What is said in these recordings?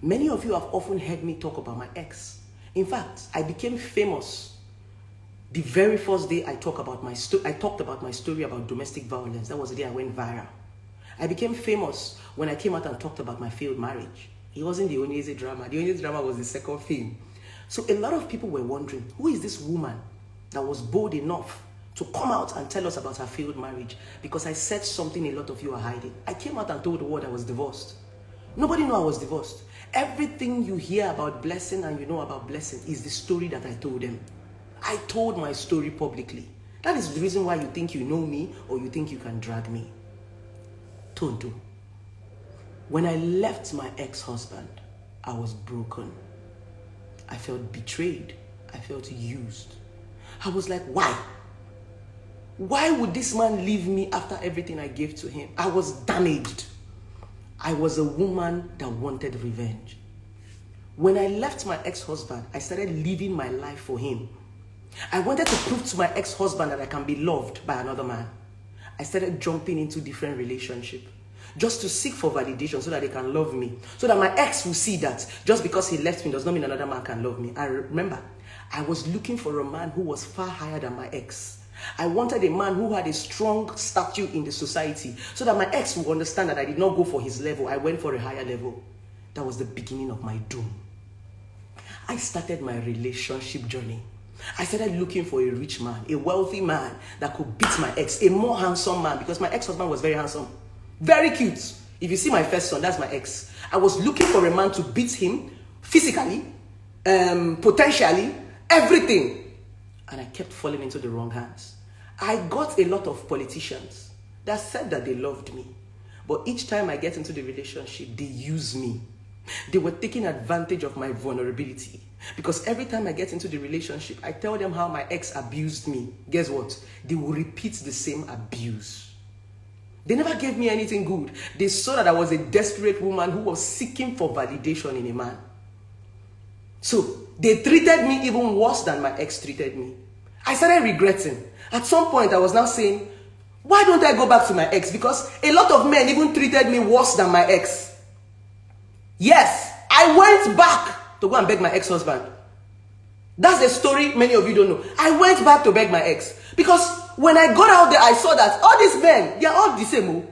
Many of you have often heard me talk about my ex. In fact, I became famous the very first day I talked about my story about domestic violence. That was the day I went viral. I became famous when I came out and talked about my failed marriage. It wasn't the Onyeze drama. The Onyeze drama was the second film. So a lot of people were wondering, who is this woman that was bold enough to come out and tell us about her failed marriage? Because I said something a lot of you are hiding. I came out and told the world I was divorced. Nobody knew I was divorced. Everything you hear about Blessing and you know about Blessing is the story that I told them. I told my story publicly. That is the reason why you think you know me or you think you can drag me. Tonto. When I left my ex-husband, I was broken. I felt betrayed. I felt used. I was like, why? Why would this man leave me after everything I gave to him? I was damaged. I was a woman that wanted revenge. When I left my ex-husband, I started living my life for him. I wanted to prove to my ex-husband that I can be loved by another man. I started jumping into different relationships just to seek for validation so that they can love me. So that my ex will see that just because he left me does not mean another man can love me. I remember, I was looking for a man who was far higher than my ex. I wanted a man who had a strong stature in the society so that my ex would understand that I did not go for his level. I went for a higher level. That was the beginning of my doom. I started my relationship journey. I started looking for a rich man, a wealthy man that could beat my ex, a more handsome man, because my ex-husband was very handsome, very cute. If you see my first son, that's my ex. I was looking for a man to beat him physically, potentially, everything. And I kept falling into the wrong hands. I got a lot of politicians that said that they loved me. But each time I get into the relationship, they use me. They were taking advantage of my vulnerability. Because every time I get into the relationship, I tell them how my ex abused me. Guess what? They will repeat the same abuse. They never gave me anything good. They saw that I was a desperate woman who was seeking for validation in a man. So they treated me even worse than my ex treated me. I started regretting. At some point, I was now saying, why don't I go back to my ex? Because a lot of men even treated me worse than my ex. Yes, I went back to go and beg my ex-husband. That's the story many of you don't know. I went back to beg my ex. Because when I got out there, I saw that all these men, they are all the same. Oh.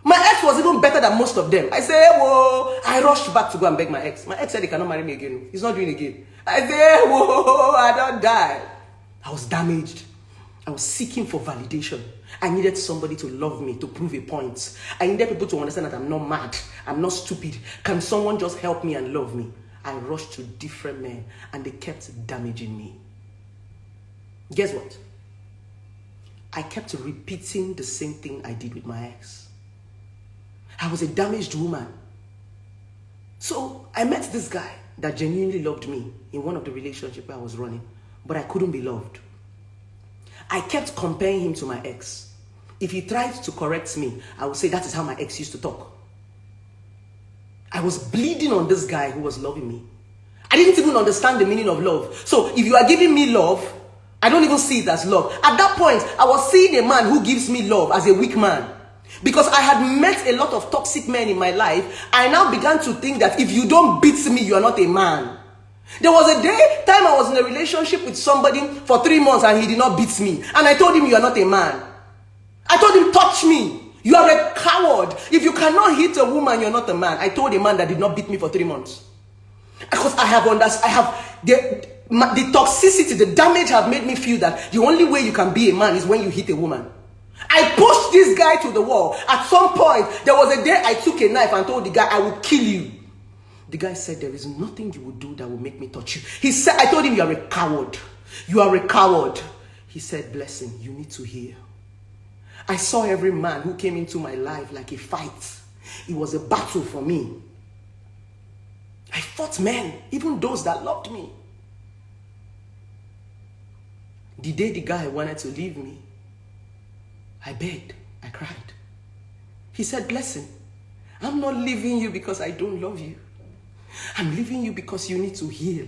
My ex was even better than most of them. I said, whoa. I rushed back to go and beg my ex. My ex said he cannot marry me again. He's not doing it again. I said, whoa, I don't die. I was damaged. I was seeking for validation. I needed somebody to love me, to prove a point. I needed people to understand that I'm not mad. I'm not stupid. Can someone just help me and love me? I rushed to different men and they kept damaging me. Guess what? I kept repeating the same thing I did with my ex. I was a damaged woman. So I met this guy that genuinely loved me in one of the relationships I was running, but I couldn't be loved. I kept comparing him to my ex. If he tried to correct me, I would say that is how my ex used to talk. I was bleeding on this guy who was loving me. I didn't even understand the meaning of love. So if you are giving me love, I don't even see it as love. At that point, I was seeing a man who gives me love as a weak man. Because I had met a lot of toxic men in my life, I now began to think that if you don't beat me, you are not a man. There was a time I was in a relationship with somebody for 3 months and he did not beat me. And I told him, you are not a man. I told him, touch me. You are a coward. If you cannot hit a woman, you're not a man. I told a man that did not beat me for 3 months. Because the toxicity, the damage have made me feel that the only way you can be a man is when you hit a woman. I pushed this guy to the wall. At some point, there was a day I took a knife and told the guy, I will kill you. The guy said, there is nothing you will do that will make me touch you. He said, I told him, you are a coward. You are a coward. He said, Blessing, you need to hear. I saw every man who came into my life like a fight. It was a battle for me. I fought men, even those that loved me. The day the guy wanted to leave me, I begged, I cried. He said, Blessing, I'm not leaving you because I don't love you. I'm leaving you because you need to heal.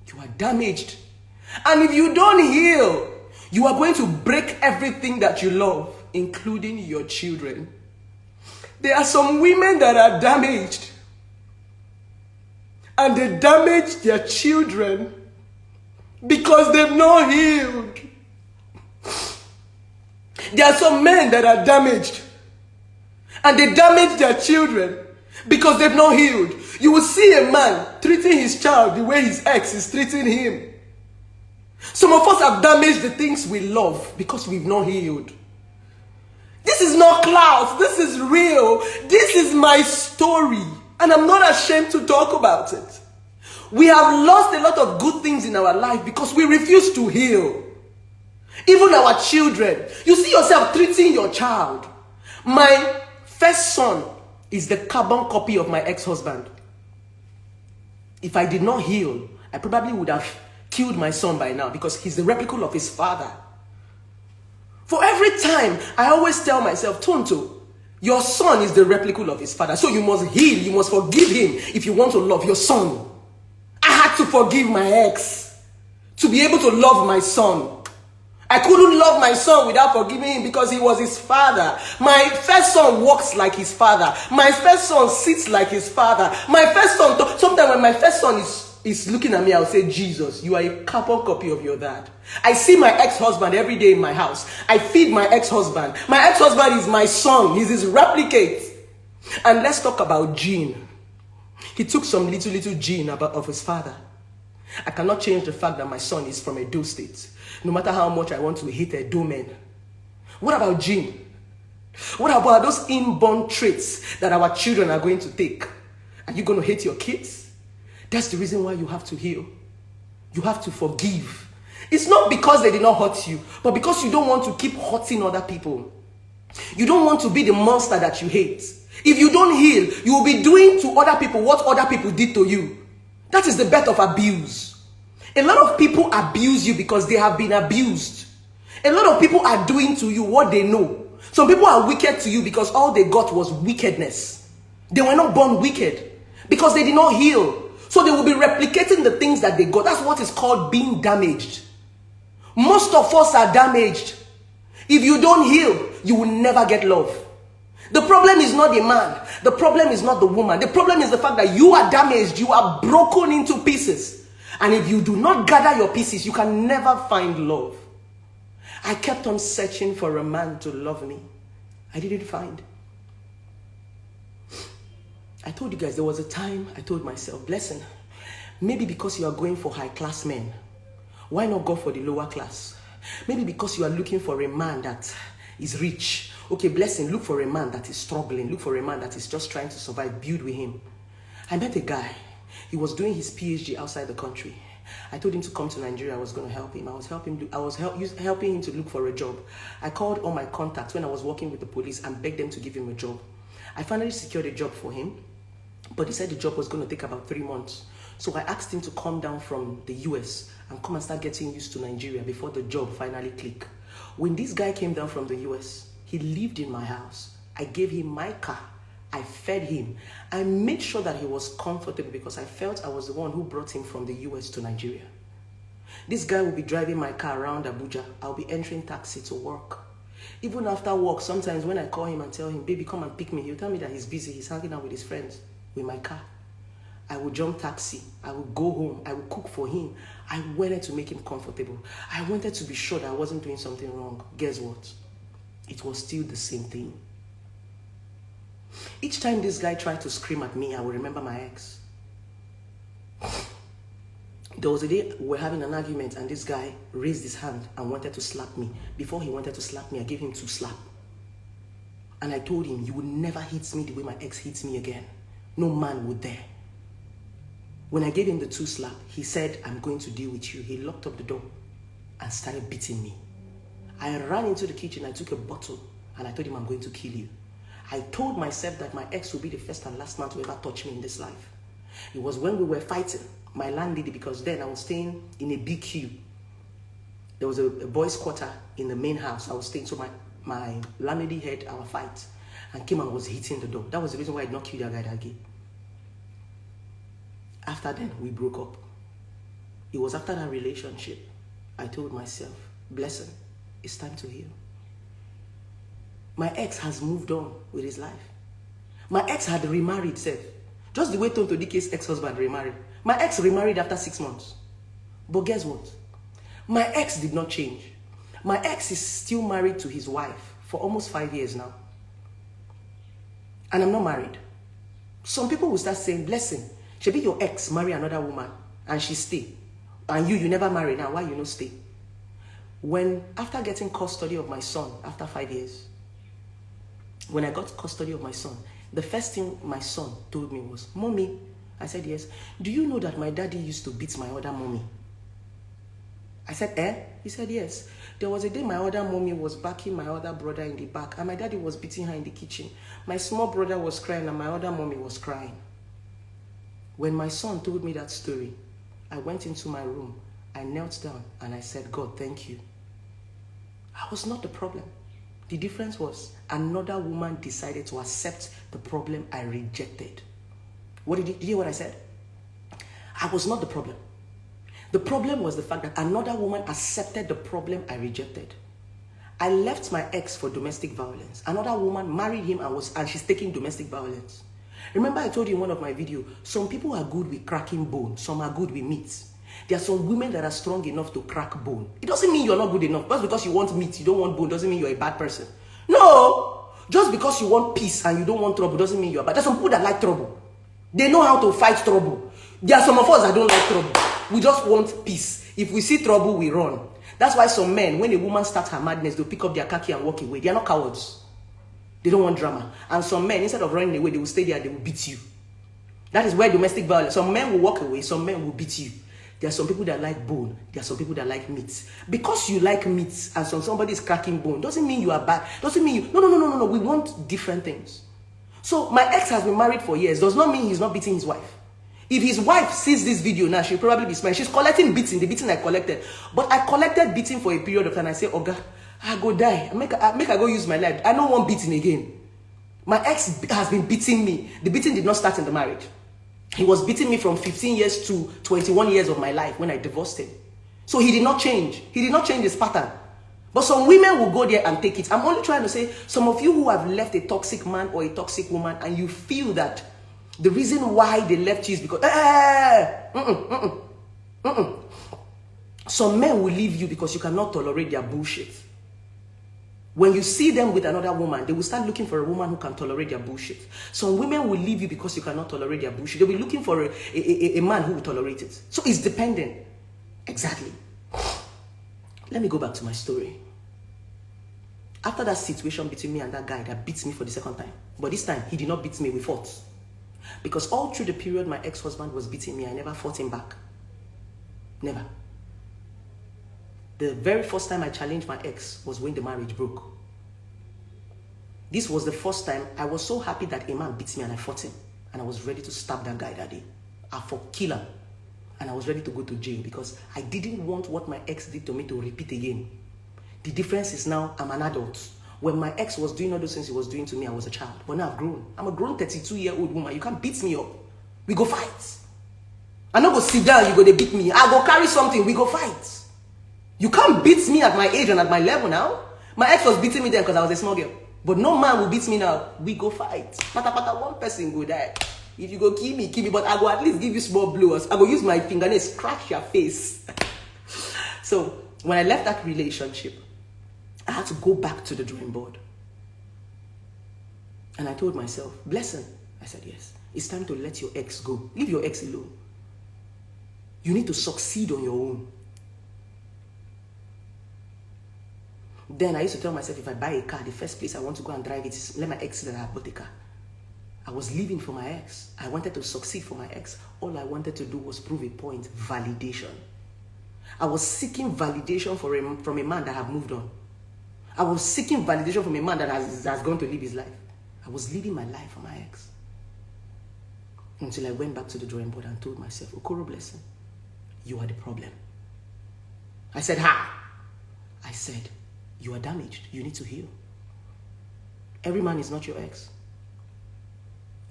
You are damaged. And if you don't heal, you are going to break everything that you love, including your children. There are some women that are damaged. and they damage their children because they've not healed. There are some men that are damaged and they damage their children because they've not healed. You will see a man treating his child the way his ex is treating him. Some of us have damaged the things we love because we've not healed. This is not clouds. This is real. This is my story. And I'm not ashamed to talk about it. We have lost a lot of good things in our life because we refuse to heal. Even our children. You see yourself treating your child. My first son is the carbon copy of my ex-husband. If I did not heal, I probably would have killed my son by now because he's the replica of his father. For every time, I always tell myself, Tonto, your son is the replica of his father. So you must heal, you must forgive him if you want to love your son. I had to forgive my ex to be able to love my son. I couldn't love my son without forgiving him because he was his father. My first son walks like his father. My first son sits like his father. My first son, sometimes when my first son is looking at me, I'll say, Jesus, you are a carbon copy of your dad. I see my ex-husband every day in my house. I feed my ex-husband. My ex-husband is my son. He's his replicate. And let's talk about gene. He took some little gene of his father. I cannot change the fact that my son is from Edo State. No matter how much I want to hate Edo men. What about gene? What about those inborn traits that our children are going to take? Are you going to hate your kids? That's the reason why you have to heal. You have to forgive. It's not because they did not hurt you, but because you don't want to keep hurting other people. You don't want to be the monster that you hate. If you don't heal, you will be doing to other people what other people did to you. That is the birth of abuse. A lot of people abuse you because they have been abused. A lot of people are doing to you what they know. Some people are wicked to you because all they got was wickedness. They were not born wicked because they did not heal. So they will be replicating the things that they got. That's what is called being damaged. Most of us are damaged. If you don't heal, you will never get love. The problem is not the man. The problem is not the woman. The problem is the fact that you are damaged. You are broken into pieces. And if you do not gather your pieces, you can never find love. I kept on searching for a man to love me. I didn't find. I told you guys there was a time I told myself, Blessing, maybe because you are going for high class men, why not go for the lower class? Maybe because you are looking for a man that is rich. Okay, Blessing, look for a man that is struggling. Look for a man that is just trying to survive. Build with him. I met a guy. He was doing his PhD outside the country. I told him to come to Nigeria. I was going to help him. I was helping him to look for a job. I called all my contacts when I was working with the police and begged them to give him a job. I finally secured a job for him, but he said the job was going to take about 3 months. So I asked him to come down from the US and come and start getting used to Nigeria before the job finally clicked. When this guy came down from the US, he lived in my house. I gave him my car. I fed him. I made sure that he was comfortable because I felt I was the one who brought him from the US to Nigeria. This guy will be driving my car around Abuja. I'll be entering taxi to work. Even after work, sometimes when I call him and tell him, baby, come and pick me, he'll tell me that he's busy. He's hanging out with his friends with my car. I will jump taxi. I will go home. I will cook for him. I wanted to make him comfortable. I wanted to be sure that I wasn't doing something wrong. Guess what? It was still the same thing. Each time this guy tried to scream at me, I will remember my ex. There was a day we were having an argument and this guy raised his hand and wanted to slap me. Before he wanted to slap me, I gave him 2 slaps. And I told him, you will never hit me the way my ex hits me again. No man would dare. When I gave him the 2 slaps, he said, I'm going to deal with you. He locked up the door and started beating me. I ran into the kitchen, I took a bottle and I told him, I'm going to kill you. I told myself that my ex will be the first and last man to ever touch me in this life. It was when we were fighting, my landlady, because then I was staying in a BQ. There was a boys' quarter in the main house I was staying, so my landlady heard our fight and came and was hitting the door. That was the reason why I did not kill that guy that day. After then, we broke up. It was after that relationship, I told myself, Blessing, it's time to heal. My ex has moved on with his life. My ex had remarried, said. Just the way Tonto Dike's ex-husband remarried. My ex remarried after 6 months. But guess what? My ex did not change. My ex is still married to his wife for almost 5 years now. And I'm not married. Some people will start saying, Blessing, should be your ex marry another woman and she stay. And you never marry now, why you no stay? When, after getting custody of my son after 5 years, when I got custody of my son, the first thing my son told me was, Mommy, I said, yes. Do you know that my daddy used to beat my other mommy? I said, eh? He said, yes. There was a day my other mommy was backing my other brother in the back and my daddy was beating her in the kitchen. My small brother was crying and my other mommy was crying. When my son told me that story, I went into my room, I knelt down and I said, God, thank you. I was not the problem. The difference was another woman decided to accept the problem I rejected. Did you hear what I said? I was not the problem. The problem was the fact that another woman accepted the problem I rejected. I left my ex for domestic violence. Another woman married him and she's taking domestic violence. Remember I told you in one of my videos, some people are good with cracking bone, some are good with meat. There are some women that are strong enough to crack bone. It doesn't mean you're not good enough. Just because you want meat, you don't want bone, doesn't mean you're a bad person. No! Just because you want peace and you don't want trouble doesn't mean you're bad. There's some people that like trouble. They know how to fight trouble. There are some of us that don't like trouble. We just want peace. If we see trouble, we run. That's why some men, when a woman starts her madness, they'll pick up their khaki and walk away. They are not cowards. They don't want drama. And some men, instead of running away, they will stay there, they will beat you. That is where domestic violence, some men will walk away, some men will beat you. There are some people that like bone. There are some people that like meat. Because you like meat and somebody is cracking bone, doesn't mean you are bad. Doesn't mean you... No. We want different things. So my ex has been married for years. Does not mean he's not beating his wife. If his wife sees this video now, she'll probably be smiling. She's collecting beating, the beating I collected. But I collected beating for a period of time. I say, Oga, I go die. I go use my life. I don't want beating again. My ex has been beating me. The beating did not start in the marriage. He was beating me from 15 years to 21 years of my life when I divorced him. So he did not change. He did not change his pattern. But some women will go there and take it. I'm only trying to say, some of you who have left a toxic man or a toxic woman and you feel that the reason why they left you is because... Some men will leave you because you cannot tolerate their bullshit. When you see them with another woman, they will start looking for a woman who can tolerate their bullshit. Some women will leave you because you cannot tolerate their bullshit. They'll be looking for a man who will tolerate it. So it's dependent. Exactly. Let me go back to my story. After that situation between me and that guy that beat me for the second time, but this time he did not beat me, we fought. Because all through the period my ex-husband was beating me, I never fought him back. Never. The very first time I challenged my ex was when the marriage broke. This was the first time I was so happy that a man beat me and I fought him. And I was ready to stab that guy that day. I fought kill him. And I was ready to go to jail because I didn't want what my ex did to me to repeat again. The difference is now I'm an adult. When my ex was doing all those things he was doing to me, I was a child. But now I've grown. I'm a grown 32-year-old woman. You can't beat me up. We go fight. I not go sit down, you go they beat me. I go carry something, we go fight. You can't beat me at my age and at my level now. My ex was beating me then because I was a small girl. But no man will beat me now. We go fight. Pata, one person go die. If you go kill me, but I go at least give you small blows. I go use my fingernails, scratch your face. So, when I left that relationship, I had to go back to the drawing board. And I told myself, Blessing. I said, yes. It's time to let your ex go. Leave your ex alone. You need to succeed on your own. Then I used to tell myself, if I buy a car, the first place I want to go and drive it is let my ex see that I bought a car. I was living for my ex. I wanted to succeed for my ex. All I wanted to do was prove a point, validation. I was seeking validation from a man that had moved on. I was seeking validation from a man that has gone to live his life. I was living my life for my ex. Until I went back to the drawing board and told myself, Okoro Blessing, you are the problem. I said, ha! I said, you are damaged. You need to heal. Every man is not your ex.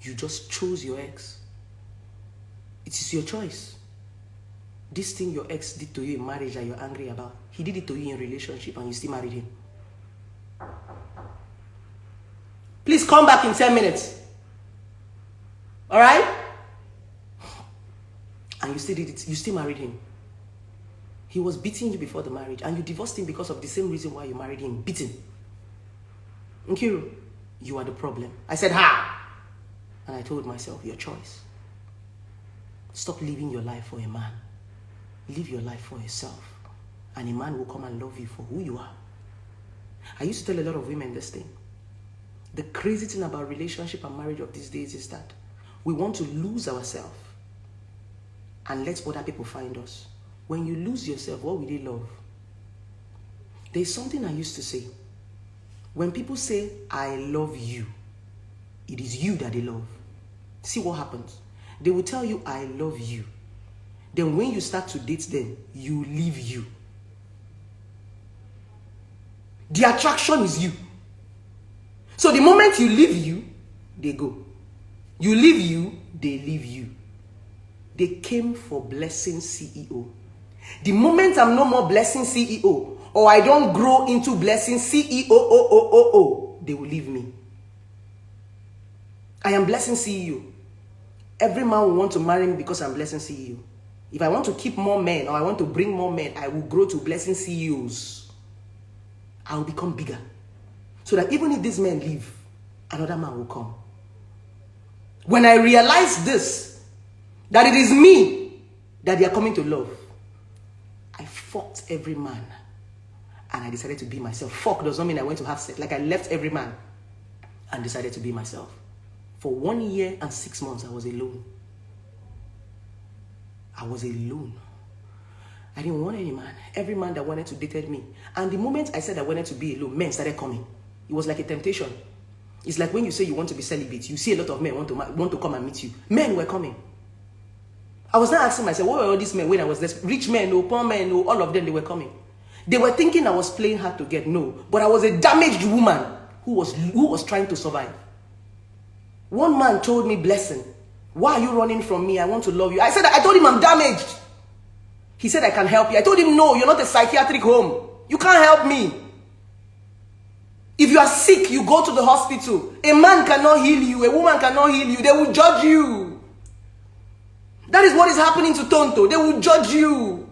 You just chose your ex. It is your choice. This thing your ex did to you in marriage that you're angry about, he did it to you in a relationship and you still married him. Please come back in 10 minutes. Alright? and you still did it, you still married him. He was beating you before the marriage, and you divorced him because of the same reason why you married him, beating. Nkiru, you are the problem. I said, how? And I told myself, your choice. Stop living your life for a man. Live your life for yourself. And a man will come and love you for who you are. I used to tell a lot of women this thing. The crazy thing about relationship and marriage of these days is that we want to lose ourselves and let other people find us. When you lose yourself, what will they love? There's something I used to say. When people say, I love you, it is you that they love. See what happens. They will tell you, I love you. Then when you start to date them, you leave you. The attraction is you. So the moment you leave you, they go. You leave you, they leave you. They came for blessing CEO. The moment I'm no more blessing CEO, or I don't grow into blessing CEO, they will leave me. I am blessing CEO. Every man will want to marry me because I'm blessing CEO. If I want to keep more men, or I want to bring more men, I will grow to blessing CEOs. I will become bigger. So that even if these men leave, another man will come. When I realize this, that it is me that they are coming to love, I fucked every man. And I decided to be myself. Fuck does not mean I went to have sex. Like I left every man and decided to be myself. For 1 year and 6 months, I was alone. I was alone. I didn't want any man. Every man that wanted to date me. And the moment I said I wanted to be alone, men started coming. It was like a temptation. It's like when you say you want to be celibate, you see a lot of men want to come and meet you. Men were coming. I was not asking myself, what were all these men when I was this? Rich men, no, poor men, no, all of them, they were coming. They were thinking I was playing hard to get, no. But I was a damaged woman who was trying to survive. One man told me, blessing, why are you running from me? I want to love you. I told him I'm damaged. He said, I can help you. I told him, no, you're not a psychiatric home. You can't help me. If you are sick, you go to the hospital. A man cannot heal you. A woman cannot heal you. They will judge you. That is what is happening to Tonto. They will judge you.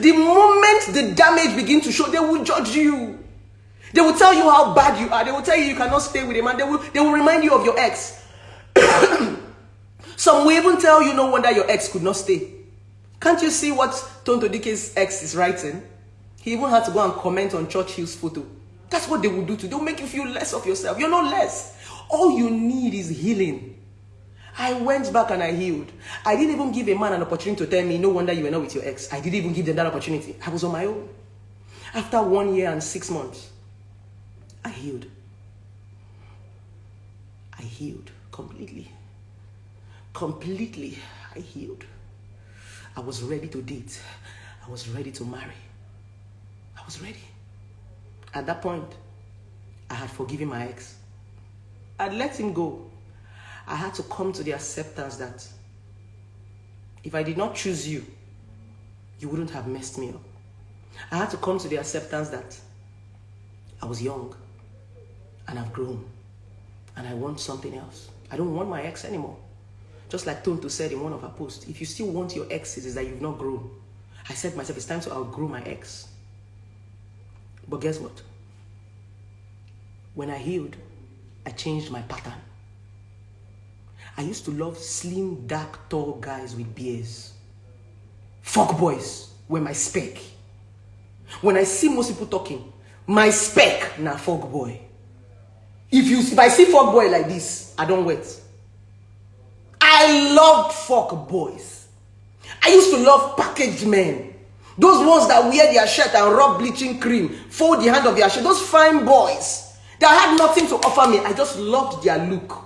The moment the damage begins to show, they will judge you. They will tell you how bad you are. They will tell you cannot stay with a man. They will remind you of your ex. Some will even tell you no wonder your ex could not stay. Can't you see what Tonto Dike's ex is writing? He even had to go and comment on Churchill's photo. That's what they will do to you. They'll make you feel less of yourself. You're not less. All you need is healing. I went back and I healed. I didn't even give a man an opportunity to tell me, no wonder you were not with your ex. I didn't even give them that opportunity. I was on my own. After 1 year and 6 months, I healed. I healed completely. Completely, I healed. I was ready to date. I was ready to marry. I was ready. At that point, I had forgiven my ex. I'd let him go. I had to come to the acceptance that if I did not choose you, you wouldn't have messed me up. I had to come to the acceptance that I was young and I've grown and I want something else. I don't want my ex anymore. Just like Tonto said in one of her posts, if you still want your exes, it's that you've not grown. I said to myself, it's time to outgrow my ex. But guess what? When I healed, I changed my pattern. I used to love slim, dark, tall guys with beards. Fuck boys were my spec. When I see most people talking, my spec na fuck boy. If I see fuck boy like this, I don't wait. I loved fuck boys. I used to love packaged men. Those ones that wear their shirt and rub bleaching cream, fold the hand of their shirt. Those fine boys that had nothing to offer me. I just loved their look.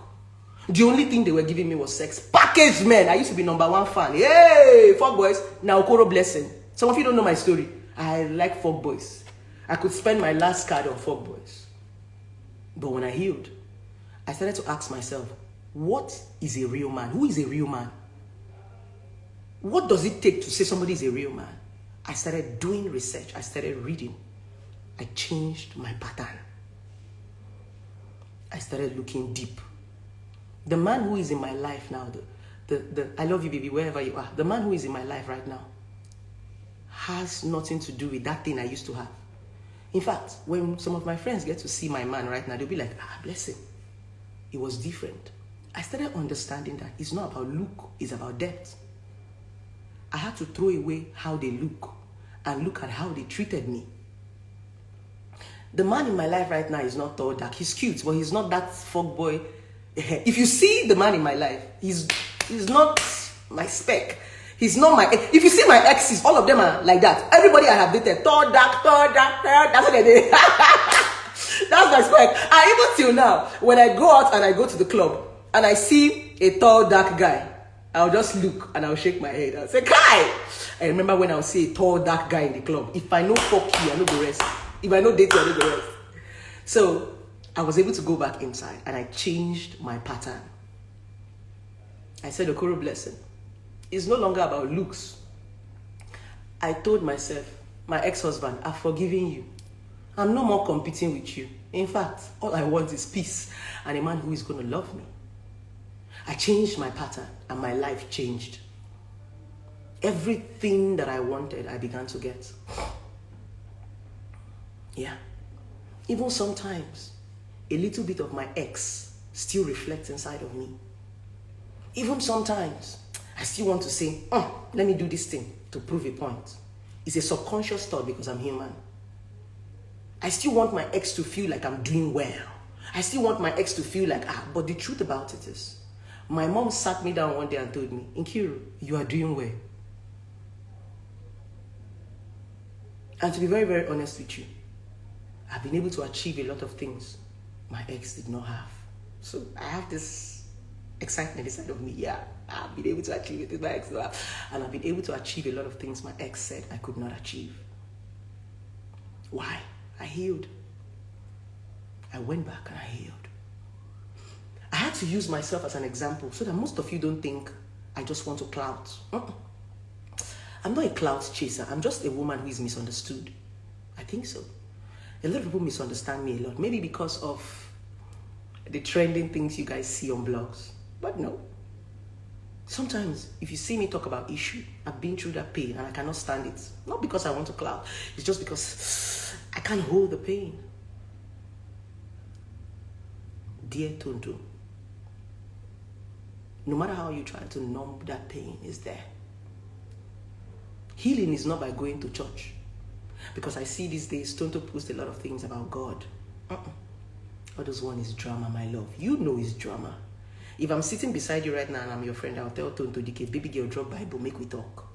The only thing they were giving me was sex. Packaged men. I used to be #1 fan. Hey, fuck boys. Now Okoro blessing. Some of you don't know my story. I like fuck boys. I could spend my last card on fuck boys. But when I healed, I started to ask myself, what is a real man? Who is a real man? What does it take to say somebody is a real man? I started doing research. I started reading. I changed my pattern. I started looking deep. The man who is in my life now, I love you, baby, wherever you are. The man who is in my life right now has nothing to do with that thing I used to have. In fact, when some of my friends get to see my man right now, they'll be like, bless him. It was different. I started understanding that it's not about look, it's about depth. I had to throw away how they look and look at how they treated me. The man in my life right now is not tall, dark. He's cute, but he's not that fuckboy. If you see the man in my life, he's not my spec. He's not my... If you see my exes, all of them are like that. Everybody I have dated, tall, dark, that's what they did. That's my spec. And even till now, when I go out and I go to the club and I see a tall, dark guy, I'll just look and I'll shake my head. I'll say, Kai! I remember when I'll see a tall, dark guy in the club. If I know fuck you, I know the rest. If I know date you, I know the rest. So, I was able to go back inside and I changed my pattern. I said, Okoro, blessing. It's no longer about looks. I told myself, my ex-husband, I've forgiven you. I'm no more competing with you. In fact, all I want is peace and a man who is going to love me. I changed my pattern and my life changed. Everything that I wanted, I began to get. Yeah. Even sometimes, a little bit of my ex still reflects inside of me. Even sometimes, I still want to say, let me do this thing to prove a point. It's a subconscious thought because I'm human. I still want my ex to feel like I'm doing well. I still want my ex to feel like, but the truth about it is, my mom sat me down one day and told me, Nkiru, you are doing well. And to be very, very honest with you, I've been able to achieve a lot of things my ex did not have. So I have this excitement inside of me. Yeah, I've been able to achieve it with my ex. And I've been able to achieve a lot of things my ex said I could not achieve. Why? I healed. I went back and I healed. I had to use myself as an example so that most of you don't think I just want to clout. I'm not a clout chaser. I'm just a woman who is misunderstood. I think so. A lot of people misunderstand me a lot. Maybe because of the trending things you guys see on blogs. But no. Sometimes, if you see me talk about issue, I've been through that pain and I cannot stand it. Not because I want to clout. It's just because I can't hold the pain. Dear Tonto, no matter how you try to numb that pain, it's there. Healing is not by going to church. Because I see these days, Tonto posts a lot of things about God. All those one is drama, my love. You know it's drama. If I'm sitting beside you right now and I'm your friend, I'll tell Tonto DK, baby girl, drop Bible, make we talk.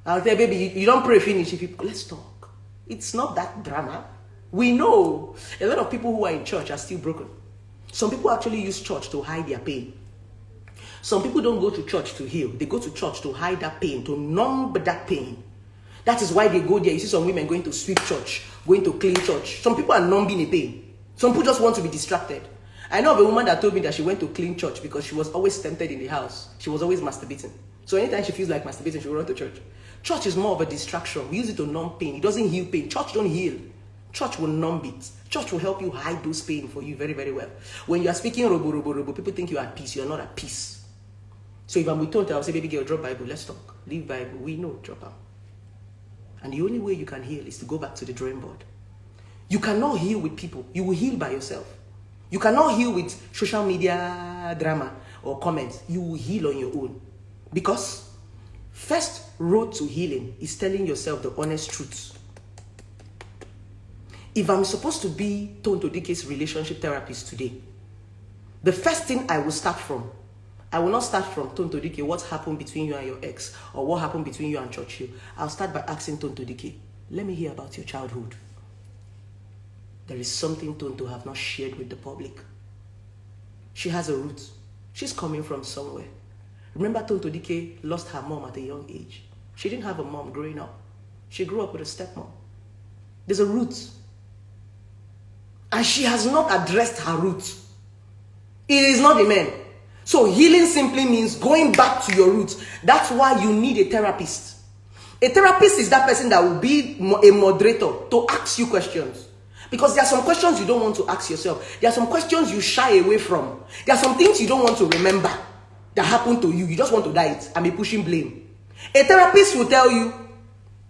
I'll tell baby, you don't pray finish. Let's talk. It's not that drama. We know a lot of people who are in church are still broken. Some people actually use church to hide their pain. Some people don't go to church to heal. They go to church to hide that pain, to numb that pain. That is why they go there. You see some women going to sweep church, going to clean church. Some people are numbing a pain. Some people just want to be distracted. I know of a woman that told me that she went to clean church because she was always tempted in the house. She was always masturbating. So anytime she feels like masturbating, she will run to church. Church is more of a distraction. We use it to numb pain. It doesn't heal pain. Church don't heal. Church will numb it. Church will help you hide those pain for you very, very well. When you are speaking robo, people think you are at peace. You are not at peace. So if I'm with Tonto, I'll say, baby girl, drop Bible. Let's talk. Leave Bible. We know, drop out. And the only way you can heal is to go back to the drawing board. You cannot heal with people. You will heal by yourself. You cannot heal with social media drama or comments. You will heal on your own. Because first road to healing is telling yourself the honest truth. If I'm supposed to be Tonto DK's relationship therapist today, the first thing I will start from, I will not start from Tonto DK, what happened between you and your ex, or what happened between you and Churchill. I'll start by asking Tonto DK, let me hear about your childhood. There is something Tonto have not shared with the public. She has a root. She's coming from somewhere. Remember Tonto DK lost her mom at a young age. She didn't have a mom growing up. She grew up with a stepmom. There's a root. And she has not addressed her root. It is not a man. So healing simply means going back to your roots. That's why you need a therapist. A therapist is that person that will be a moderator to ask you questions. Because there are some questions you don't want to ask yourself. There are some questions you shy away from. There are some things you don't want to remember. that happened to you. You just want to die it and be pushing blame. A therapist will tell you,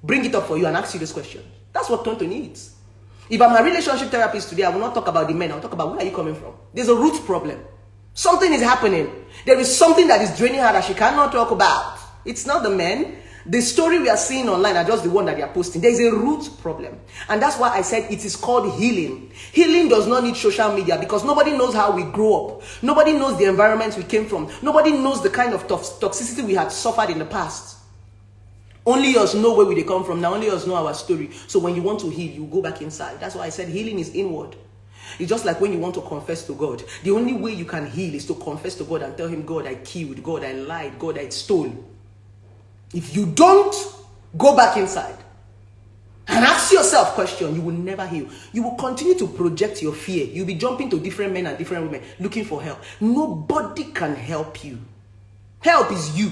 bring it up for you and ask you this question. That's what Tonto needs. If I'm a relationship therapist today, I will not talk about the men. I'll talk about where are you coming from. There's a root problem. Something is happening. There is something that is draining her that she cannot talk about. It's not the men. The story we are seeing online are just the one that they are posting. There is a root problem. And that's why I said it is called healing. Healing does not need social media because nobody knows how we grew up. Nobody knows the environment we came from. Nobody knows the kind of toxicity we had suffered in the past. Only us know where we come from. Now only us know our story. So when you want to heal, you go back inside. That's why I said healing is inward. It's just like when you want to confess to God. The only way you can heal is to confess to God and tell him, God, I killed. God, I lied. God, I stole. If you don't go back inside and ask yourself questions, you will never heal. You will continue to project your fear. You'll be jumping to different men and different women looking for help. Nobody can help you. Help is you.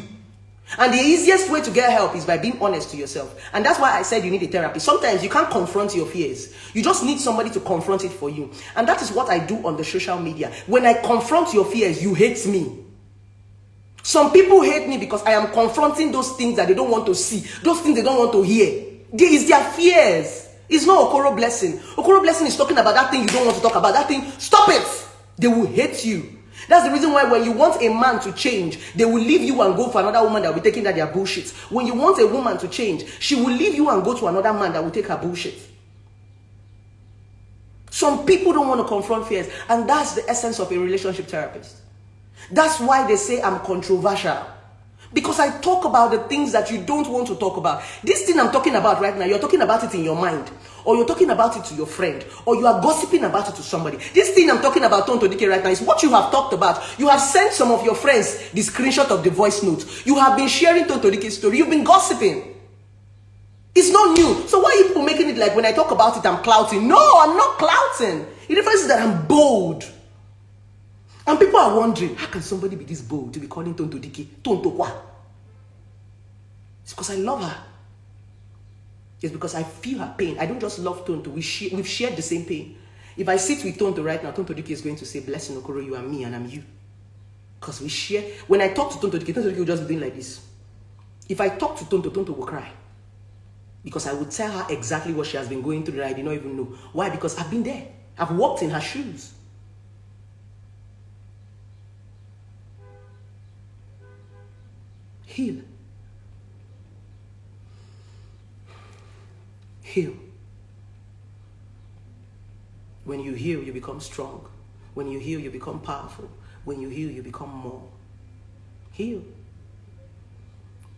And the easiest way to get help is by being honest to yourself. And that's why I said you need a therapy. Sometimes you can't confront your fears. You just need somebody to confront it for you. And that is what I do on the social media. When I confront your fears, you hate me. Some people hate me because I am confronting those things that they don't want to see. Those things they don't want to hear. It's their fears. It's not Okoro Blessing. Okoro Blessing is talking about that thing you don't want to talk about. That thing, stop it. They will hate you. That's the reason why when you want a man to change, they will leave you and go for another woman that will be taking that their bullshit. When you want a woman to change, she will leave you and go to another man that will take her bullshit. Some people don't want to confront fears. And that's the essence of a relationship therapist. That's why they say I'm controversial. Because I talk about the things that you don't want to talk about. This thing I'm talking about right now, you're talking about it in your mind. Or you're talking about it to your friend. Or you are gossiping about it to somebody. This thing I'm talking about, Tonto Dike, right now is what you have talked about. You have sent some of your friends the screenshot of the voice note. You have been sharing Tonto Dike's story. You've been gossiping. It's not new. So why are you people making it like when I talk about it, I'm clouting? No, I'm not clouting. The difference is that I'm bold. And people are wondering, how can somebody be this bold to be calling Tonto Dike Tonto Kwa? It's because I love her. It's because I feel her pain. I don't just love Tonto. We've shared the same pain. If I sit with Tonto right now, Tonto Dike is going to say, Blessing Okoro, you are me and I'm you. Because we share. When I talk to Tonto Dike will just be doing like this. If I talk to Tonto, Tonto will cry. Because I would tell her exactly what she has been going through that I did not even know. Why? Because I've been there. I've walked in her shoes. Heal. Heal. When you heal, you become strong. When you heal, you become powerful. When you heal, you become more. Heal.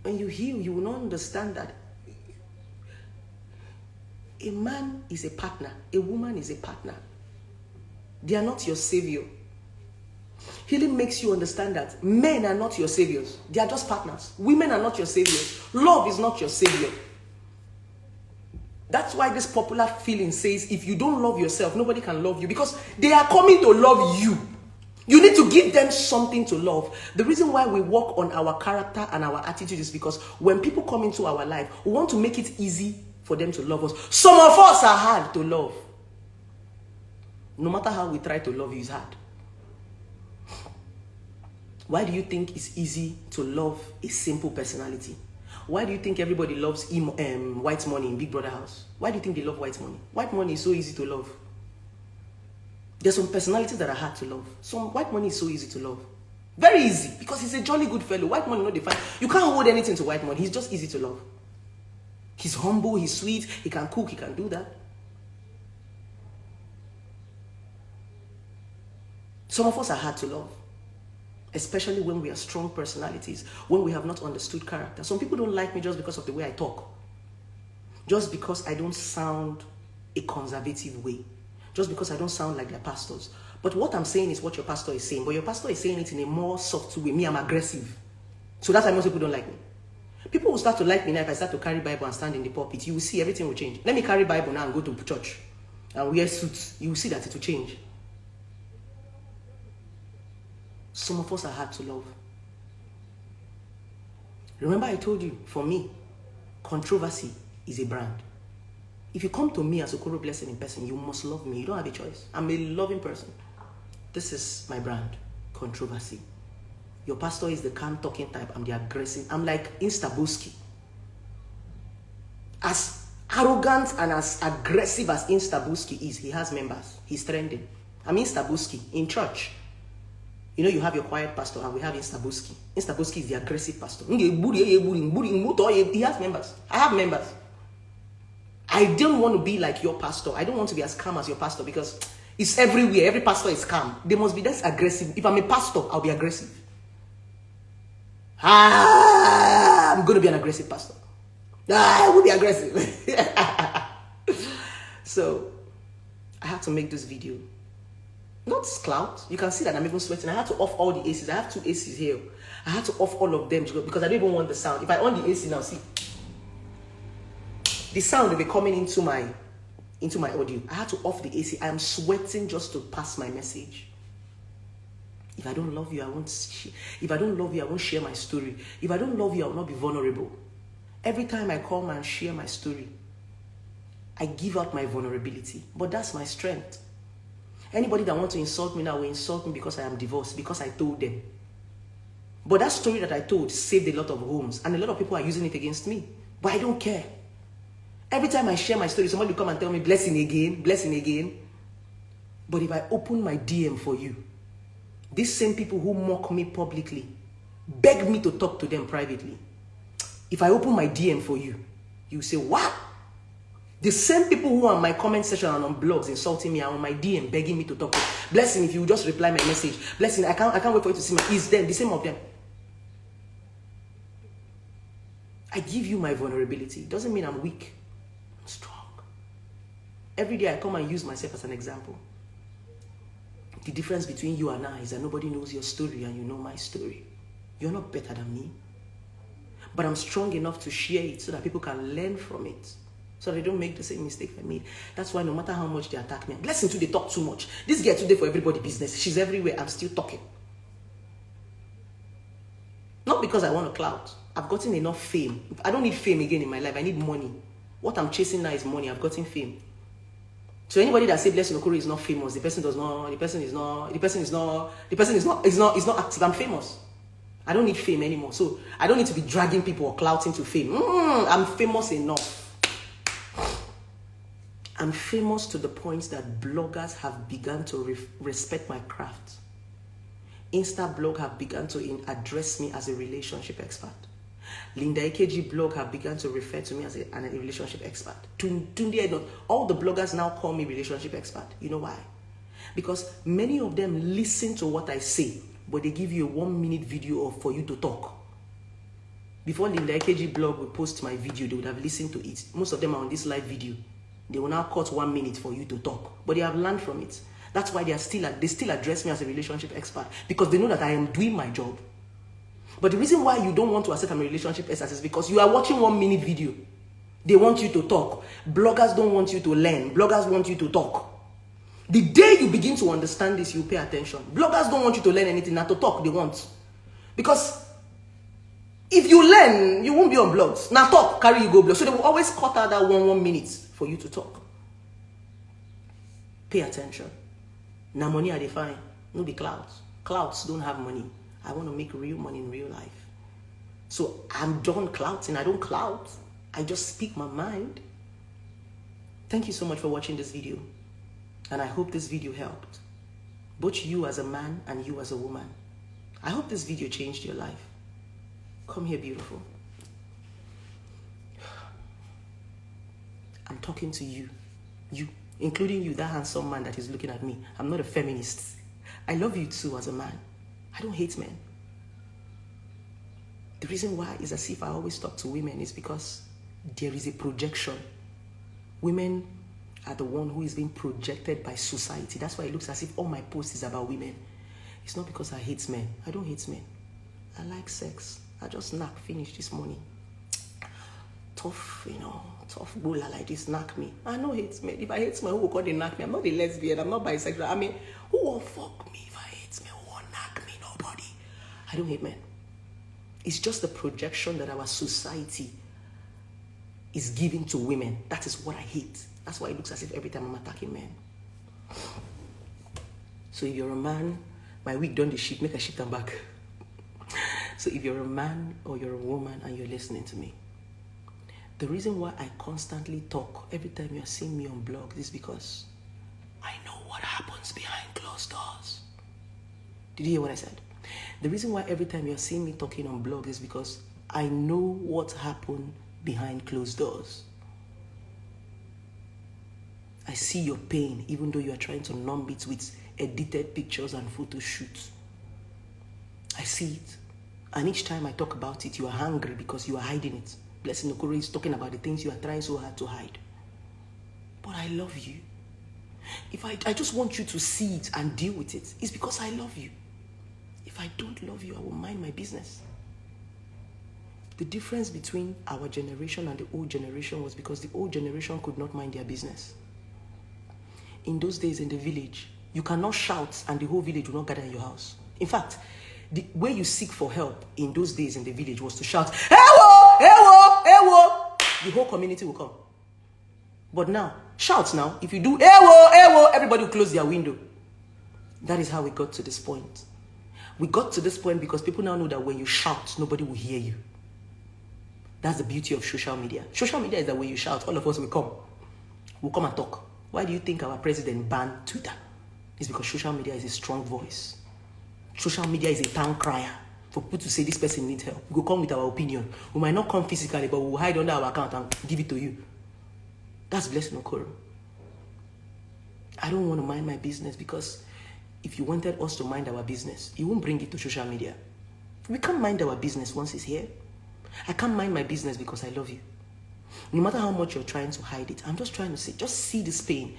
When you heal, you will not understand that a man is a partner. A woman is a partner. They are not your savior. Healing makes you understand that men are not your saviors. They are just partners. Women are not your saviors. Love is not your savior. That's why this popular feeling says, if you don't love yourself, nobody can love you. Because they are coming to love you. You need to give them something to love. The reason why we work on our character and our attitude is because when people come into our life, we want to make it easy for them to love us. Some of us are hard to love. No matter how we try to love you, it's hard. Why do you think it's easy to love a simple personality? Why do you think everybody loves white money in Big Brother house? Why do you think they love white money? White money is so easy to love. There's some personalities that are hard to love. Some white money is so easy to love. Very easy, because he's a jolly good fellow. White money, not defined. You can't hold anything to white money. He's just easy to love. He's humble, he's sweet, he can cook, he can do that. Some of us are hard to love. Especially when we are strong personalities, when we have not understood character. Some people don't like me just because of the way I talk. Just because I don't sound a conservative way. Just because I don't sound like their pastors. But what I'm saying is what your pastor is saying. But your pastor is saying it in a more soft way. Me, I'm aggressive. So that's why most people don't like me. People will start to like me now if I start to carry Bible and stand in the pulpit. You will see everything will change. Let me carry Bible now and go to church and wear suits. You will see that it will change. Some of us are hard to love. Remember I told you, for me, controversy is a brand. If you come to me as Okoro Blessing in person, you must love me. You don't have a choice. I'm a loving person. This is my brand, controversy. Your pastor is the calm talking type. I'm the aggressive. I'm like Instabuski. As arrogant and as aggressive as Instabuski is, he has members. He's trending. I'm Instabuski in church. You know, you have your quiet pastor and we have Instabuski. Instabuski is the aggressive pastor. He has members. I have members. I don't want to be like your pastor. I don't want to be as calm as your pastor because it's everywhere. Every pastor is calm. They must be less aggressive. If I'm a pastor, I'll be aggressive. I'm going to be an aggressive pastor. I will be aggressive. So, I had to make this video. Not clout. You can see that I'm even sweating. I had to off all the ACs. I have 2 ACs here. I had to off all of them because I don't even want the sound. If I on the AC now, see, the sound will be coming into my audio. I had to off the AC. I am sweating just to pass my message. If I don't love you, I won't. If I don't love you, I won't share my story. If I don't love you, I will not be vulnerable. Every time I come and share my story, I give out my vulnerability. But that's my strength. Anybody that wants to insult me now will insult me because I am divorced, because I told them. But that story that I told saved a lot of homes, and a lot of people are using it against me. But I don't care. Every time I share my story, somebody will come and tell me, blessing again, blessing again. But if I open my DM for you, these same people who mock me publicly, beg me to talk to them privately. If I open my DM for you, you say, what? The same people who are on my comment section and on blogs insulting me are on my DM begging me to talk to them. Blessing, if you just reply my message. Blessing, I can't wait for you to see my, it's them, the same of them. I give you my vulnerability. It doesn't mean I'm weak. I'm strong. Every day I come and use myself as an example. The difference between you and I is that nobody knows your story and you know my story. You're not better than me. But I'm strong enough to share it so that people can learn from it. So they don't make the same mistake I made. That's why no matter how much they attack me, Blessing too, they talk too much. This girl today for everybody business. She's everywhere. I'm still talking. Not because I want a clout. I've gotten enough fame. I don't need fame again in my life. I need money. What I'm chasing now is money. I've gotten fame. So anybody that says Blessing Okoro is not famous, the person is not active. I'm famous. I don't need fame anymore. So I don't need to be dragging people or clouting to fame. I'm famous enough. I'm famous to the point that bloggers have begun to respect my craft. Instablog have begun to address me as a relationship expert. Linda Ikeji blog have begun to refer to me as a relationship expert. All the bloggers now call me relationship expert. You know why? Because many of them listen to what I say, but they give you a 1-minute video for you to talk. Before Linda Ikeji blog would post my video, they would have listened to it. Most of them are on this live video. They will now cut 1 minute for you to talk, but they have learned from it. That's why they still address me as a relationship expert, because they know that I am doing my job. But the reason why you don't want to accept I'm a relationship expert is because you are watching 1-minute video. They want you to talk. Bloggers don't want you to learn. Bloggers want you to talk. The day you begin to understand this, you pay attention. Bloggers don't want you to learn anything, not to talk they want. Because if you learn, you won't be on blogs. Now talk, carry you go blog. So they will always cut out that 1 minute for you to talk. Pay attention. Now money are defined. No be clouds. Clouds don't have money. I want to make real money in real life. So I'm done clouting. I don't clout. I just speak my mind. Thank you so much for watching this video. And I hope this video helped. Both you as a man and you as a woman. I hope this video changed your life. Come here, beautiful. I'm talking to you. You, including you, that handsome man that is looking at me. I'm not a feminist. I love you too as a man. I don't hate men. The reason why is as if I always talk to women is because there is a projection. Women are the one who is being projected by society. That's why it looks as if all my posts is about women. It's not because I hate men. I don't hate men. I like sex. I just knock, finish this morning. Tough, tough bulla like this knock me. I know hate men. If I hate men, who will call they knock me? I'm not a lesbian. I'm not bisexual. I mean, who will fuck me if I hate men? Who will knock me? Nobody. I don't hate men. It's just the projection that our society is giving to women. That is what I hate. That's why it looks as if every time I'm attacking men. So if you're a man, my week done the shit, make a shit come back. So if you're a man or you're a woman and you're listening to me, the reason why I constantly talk every time you're seeing me on blogs is because I know what happens behind closed doors. Did you hear what I said? The reason why every time you're seeing me talking on blogs is because I know what happened behind closed doors. I see your pain, even though you are trying to numb it with edited pictures and photo shoots. I see it. And each time I talk about it, you are hungry because you are hiding it. Blessing Okoro is talking about the things you are trying so hard to hide. But I love you. If I just want you to see it and deal with it, it's because I love you. If I don't love you, I will mind my business. The difference between our generation and the old generation was because the old generation could not mind their business. In those days in the village, you cannot shout and the whole village will not gather in your house. In fact, the way you seek for help in those days in the village was to shout, "Ewo! Ewo! Ewo!" The whole community will come. But now, shout now. If you do, "Ewo! Ewo!" everybody will close their window. That is how we got to this point. We got to this point because people now know that when you shout, nobody will hear you. That's the beauty of social media. Social media is that when you shout, all of us will come. We'll come and talk. Why do you think our president banned Twitter? It's because social media is a strong voice. Social media is a town crier for people to say this person needs help. We will come with our opinion. We might not come physically, but we will hide under our account and give it to you. That's Blessing Okoro. I don't want to mind my business because if you wanted us to mind our business, you won't bring it to social media. We can't mind our business once it's here. I can't mind my business because I love you. No matter how much you're trying to hide it, I'm just trying to say, just see this pain.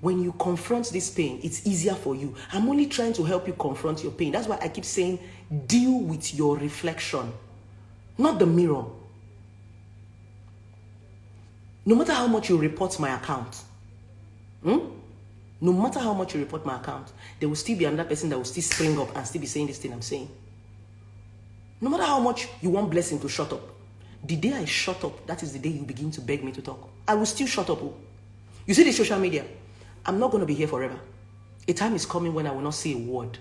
When you confront this pain, it's easier for you. I'm only trying to help you confront your pain. That's why I keep saying, deal with your reflection, not the mirror. No matter how much you report my account, no matter how much you report my account, there will still be another person that will still spring up and still be saying this thing I'm saying. No matter how much you want Blessing to shut up, the day I shut up, that is the day you begin to beg me to talk. I will still shut up. You see the social media? I'm not going to be here forever. A time is coming when I will not say a word.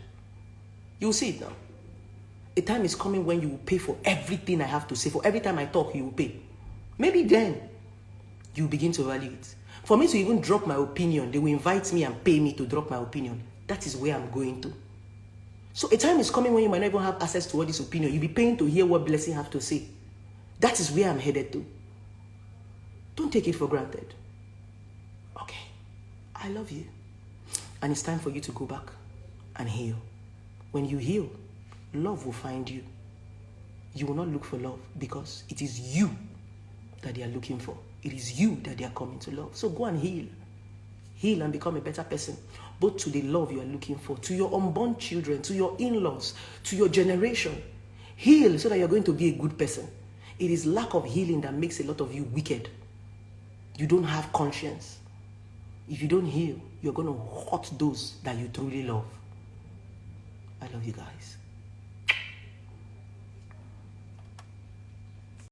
You will see it now. A time is coming when you will pay for everything I have to say. For every time I talk, you will pay. Maybe then you begin to value it. For me to even drop my opinion, they will invite me and pay me to drop my opinion. That is where I'm going to. So a time is coming when you might not even have access to all this opinion. You'll be paying to hear what Blessing have to say. That is where I'm headed to. Don't take it for granted. Okay. I love you. And it's time for you to go back and heal. When you heal, love will find you. You will not look for love because it is you that they are looking for. It is you that they are coming to love. So go and heal. Heal and become a better person. Both to the love you are looking for, to your unborn children, to your in-laws, to your generation. Heal so that you're going to be a good person. It is lack of healing that makes a lot of you wicked. You don't have conscience. If you don't heal, you're going to hurt those that you truly love. I love you guys.